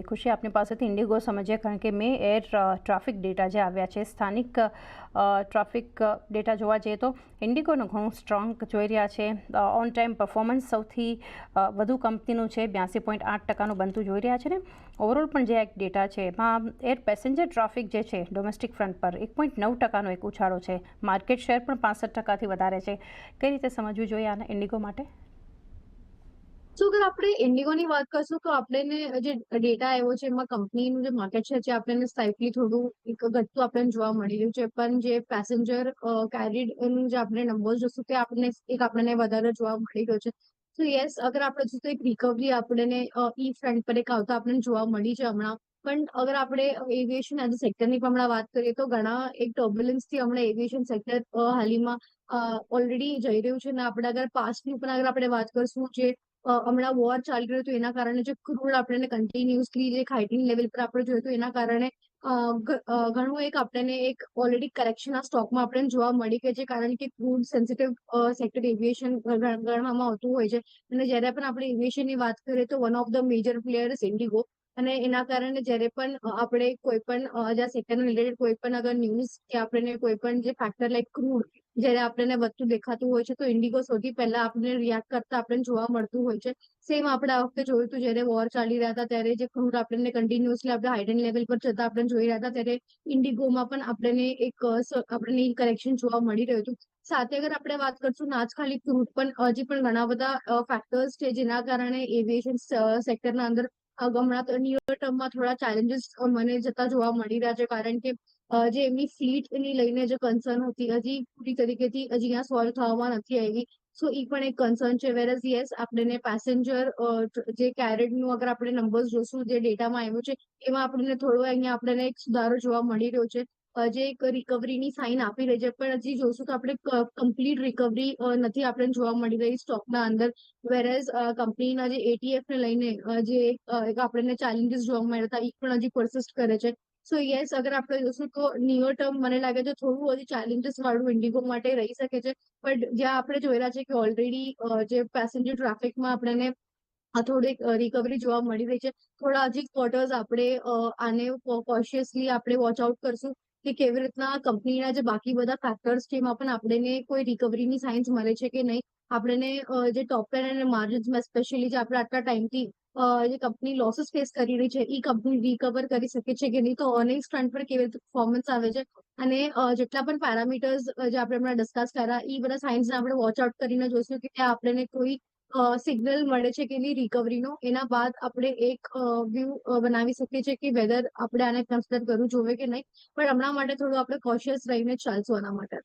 ખુશી આપની પાસેથી ઇન્ડિગો સમજીએ, કારણ કે મેં એર ટ્રાફિક ડેટા જે આવ્યા છે, સ્થાનિક ટ્રાફિક ડેટા જોવા જઈએ તો ઇન્ડિગોનું ઘણું સ્ટ્રોંગ જોઈ રહ્યા છે. ઓન ટાઈમ પરફોર્મન્સ સૌથી વધુ કંપનીનું છે, 82.8% બનતું જોઈ રહ્યા છે ને. ઓવરઓલ પણ જે એક ડેટા છે એમાં એર પેસેન્જર ટ્રાફિક જે છે ડોમેસ્ટિક ફ્રન્ટ પર 1.9%નો એક ઉછાળો છે. માર્કેટ શેર પણ 65%થી વધારે છે. કઈ રીતે સમજવું જોઈએ આને ઇન્ડિગો માટે? સો અગર આપણે ઇન્ડિગોની વાત કરશું તો આપણને જે ડેટા આવ્યો છે એમાં કંપનીનું જે માર્કેટ શેર છે આપણને સ્લાઇટલી થોડું એક ઘટતું આપણને જોવા મળી રહ્યું છે, પણ જે પેસેન્જર કેરીડ નું જે આપણે નંબર્સ જોશું તે આપણને વધારે જોવા મળી રહ્યો છે. તો યસ, અગર આપણે જોશું તો એક રિકવરી આપણને ઈ ફ્રન્ટ પર એક આવતા આપણને જોવા મળી છે હમણાં. પણ અગર આપણે એવિએશન એઝ અ સેક્ટરની પણ હમણાં વાત કરીએ તો ઘણા એક ટર્બ્યુલન્સથી હમણાં એવિએશન સેક્ટર હાલમાં ઓલરેડી જઈ રહ્યું છે. ને આપણે અગર પાસ્ટની પણ અગર આપણે વાત કરશું, જે હમણાં વોર ચાલી રહ્યું હતું એના કારણે જે ક્રૂડ આપણને કન્ટિન્યુઅસલી જે હાઇટિંગ લેવલ પર આપણે જોયું હતું એના કારણે ઘણું એક આપણને એક ઓલરેડી કરેક્શન આ સ્ટોકમાં આપણને જોવા મળી ગઈ છે, કારણ કે ક્રૂડ સેન્સિટિવ સેક્ટર એવિએશન ગણવામાં આવતું હોય છે. અને જ્યારે પણ આપણે એવિએશનની વાત કરીએ તો one of the major player is Indigo. અને એના કારણે જ્યારે પણ આપણે કોઈ પણ જ્યાં સેક્ટરને રિલેટેડ કોઈ પણ અગર ન્યૂઝ કે આપણને કોઈ પણ જે ફેક્ટર લાઈક ક્રૂડ જ્યારે આપણને વધતું દેખાતું હોય છે તો ઇન્ડિગો સૌથી પહેલા આપણને રિએક્ટ કરતા આપણને જોવા મળતું હોય છે. સેમ આપણે આ વખતે જોયું હતું, જ્યારે વોર ચાલી રહ્યા હતા ત્યારે જે ક્રૂડ આપણને કન્ટિન્યુઅસલી આપણે હાઇડન લેવલ પર જતા આપણે જોઈ રહ્યા હતા, ત્યારે ઇન્ડિગોમાં પણ આપણને આપણને કરેક્શન જોવા મળી રહ્યું હતું. સાથે અગર આપણે વાત કરશું આજ ખાલી ક્રૂડ પણ હજી પણ ઘણા બધા ફેક્ટર્સ છે જેના કારણે એવિએશન સેક્ટરના અંદર હમણાં તો નિયર ટર્મમાં થોડા ચેલેન્જીસ મને જતા જોવા મળી રહ્યા છે, કારણ કે જે એમની ફ્લીટની લઈને જે કન્સર્ન હતી હજી પૂરી તરીકેથી હજી અહીંયા સોલ્વ થવામાં નથી આવી. સો એ પણ એક કન્સર્ન છે. વેરઝ યસ, આપણને પેસેન્જર જે કેરેટનું અગર આપણે નંબર્સ જોશું જે ડેટામાં આવ્યું છે એમાં આપણને થોડો અહીંયા આપણને એક સુધારો જોવા મળી રહ્યો છે, જે એક રિકવરીની સાઇન આપી રહી છે. પણ હજી જોશું તો આપણે કમ્પ્લીટ રિકવરી નથી આપણને જોવા મળી રહી સ્ટોકના અંદર. વેરેઝ કંપનીના જે એટીએફ ને લઈને જે એક આપણને ચેલેન્જીસ જોવા મળ્યા હતા એ પણ હજી પરસિસ્ટ કરે છે. સો યસ, અગર આપણે જોશું તો નિયર ટર્મ મને લાગે છે થોડું હજી ચેલેન્જીસ વાળું ઇન્ડિગો માટે રહી શકે છે. પણ જ્યાં આપણે જોઈ રહ્યા છે કે ઓલરેડી જે પેસેન્જર ટ્રાફિકમાં આપણને થોડીક રિકવરી જોવા મળી રહી છે. થોડા હજી ક્વાર્ટર્સ આપણે આને કોશિયસલી આપણે વોચ આઉટ કરશું કે કેવી રીતના કંપનીના જે બાકી બધા ફેક્ટર્સ છે એમાં પણ આપણને કોઈ રિકવરીની સાઇન્સ મળે છે કે નહીં. આપણને જે ટોપ લાઇન અને માર્જિન્સમાં સ્પેશિયલી જે આપણે આટલા ટાઈમથી જે કંપની લોસીસ ફેસ કરી રહી છે એ કંપની રિકવર કરી શકે છે કે નહીં, તો અર્નિંગ્સ ફ્રન્ટ પર કેવી રીતે પરફોર્મન્સ આવે છે અને જેટલા પણ પેરામીટર્સ જે આપણે હમણાં ડિસ્કસ કર્યા એ બધા સાયન્સને આપણે વોચ આઉટ કરીને જોઈશું કે ત્યાં આપણને કોઈ સિગ્નલ મળે છે કે નહીં રિકવરીનો. એના બાદ આપણે એક વ્યૂ બનાવી શકીએ છીએ કે વેધર આપણે આને કન્સિડર કરવું જોઈએ કે નહીં. પણ હમણાં માટે થોડું આપણે કોશિયસ રહીને ચાલશું આના માટે.